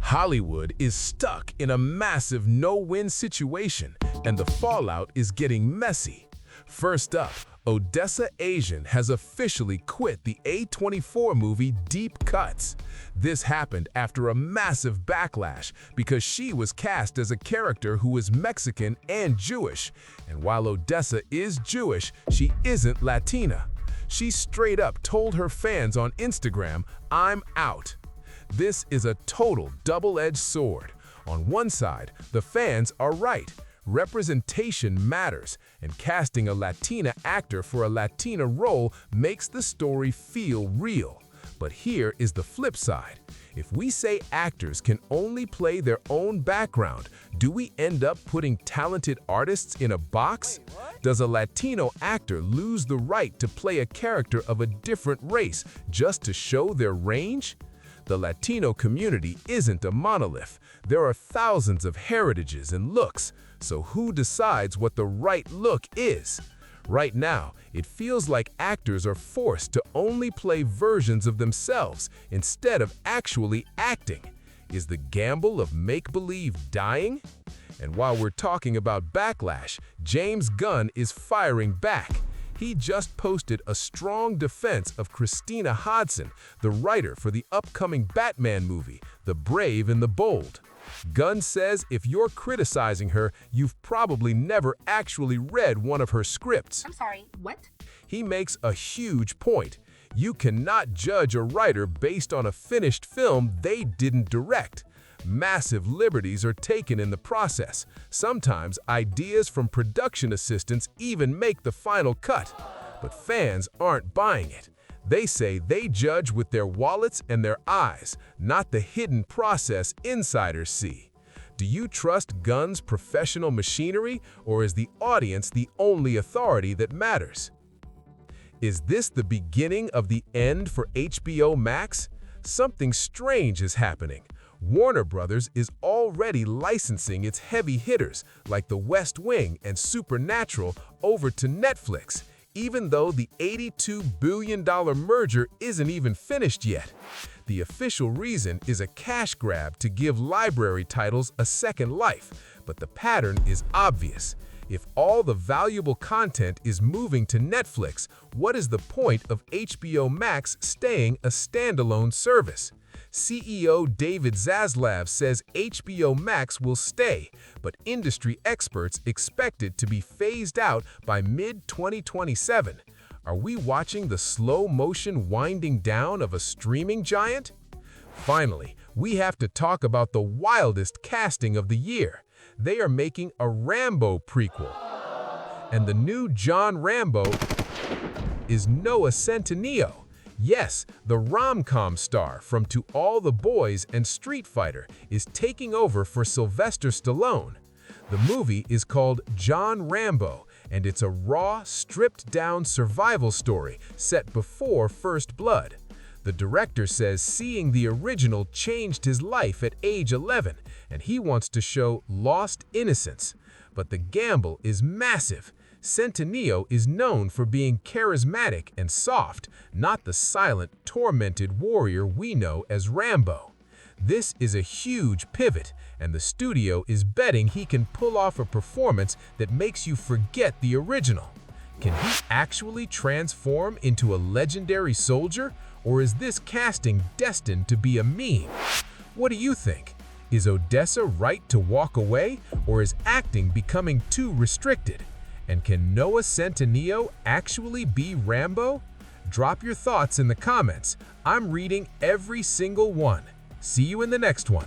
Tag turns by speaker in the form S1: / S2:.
S1: Hollywood is stuck in a massive no-win situation, and the fallout is getting messy. First up, Odessa A'zion has officially quit the A24 movie Deep Cuts. This happened after a massive backlash because she was cast as a character who is Mexican and Jewish. And while Odessa is Jewish, she isn't Latina. She straight up told her fans on Instagram, "I'm out." This is a total double-edged sword. On one side, the fans are right. Representation matters, and casting a Latina actor for a Latina role makes the story feel real. But here is the flip side. If we say actors can only play their own background, do we end up putting talented artists in a box? Does a Latino actor lose the right to play a character of a different race just to show their range? The Latino community isn't a monolith. There are thousands of heritages and looks, so who decides what the right look is? Right now, it feels like actors are forced to only play versions of themselves instead of actually acting. Is the gamble of make-believe dying? And while we're talking about backlash, James Gunn is firing back. He just posted a strong defense of Christina Hodson, the writer for the upcoming Batman movie, The Brave and the Bold. Gunn says if you're criticizing her, you've probably never actually read one of her scripts.
S2: I'm sorry, what?
S1: He makes a huge point. You cannot judge a writer based on a finished film they didn't direct. Massive liberties are taken in the process. Sometimes ideas from production assistants even make the final cut. But fans aren't buying it. They say they judge with their wallets and their eyes, not the hidden process insiders see. Do you trust Gunn's professional machinery, or is the audience the only authority that matters? Is this the beginning of the end for HBO Max? Something strange is happening. Warner Brothers is already licensing its heavy hitters, like The West Wing and Supernatural, over to Netflix, even though the $82 billion merger isn't even finished yet. The official reason is a cash grab to give library titles a second life, but the pattern is obvious. If all the valuable content is moving to Netflix, what is the point of HBO Max staying a standalone service? CEO David Zaslav says HBO Max will stay, but industry experts expect it to be phased out by mid-2027. Are we watching the slow-motion winding down of a streaming giant? Finally, we have to talk about the wildest casting of the year. They are making a Rambo prequel. And the new John Rambo is Noah Centineo. Yes, the rom-com star from To All the Boys and Street Fighter is taking over for Sylvester Stallone. The movie is called John Rambo, and it's a raw, stripped-down survival story set before First Blood. The director says seeing the original changed his life at age 11, and he wants to show lost innocence. But the gamble is massive. Centineo is known for being charismatic and soft, not the silent, tormented warrior we know as Rambo. This is a huge pivot, and the studio is betting he can pull off a performance that makes you forget the original. Can he actually transform into a legendary soldier, or is this casting destined to be a meme? What do you think? Is Odessa right to walk away, or is acting becoming too restricted? And can Noah Centineo actually be Rambo? Drop your thoughts in the comments. I'm reading every single one. See you in the next one.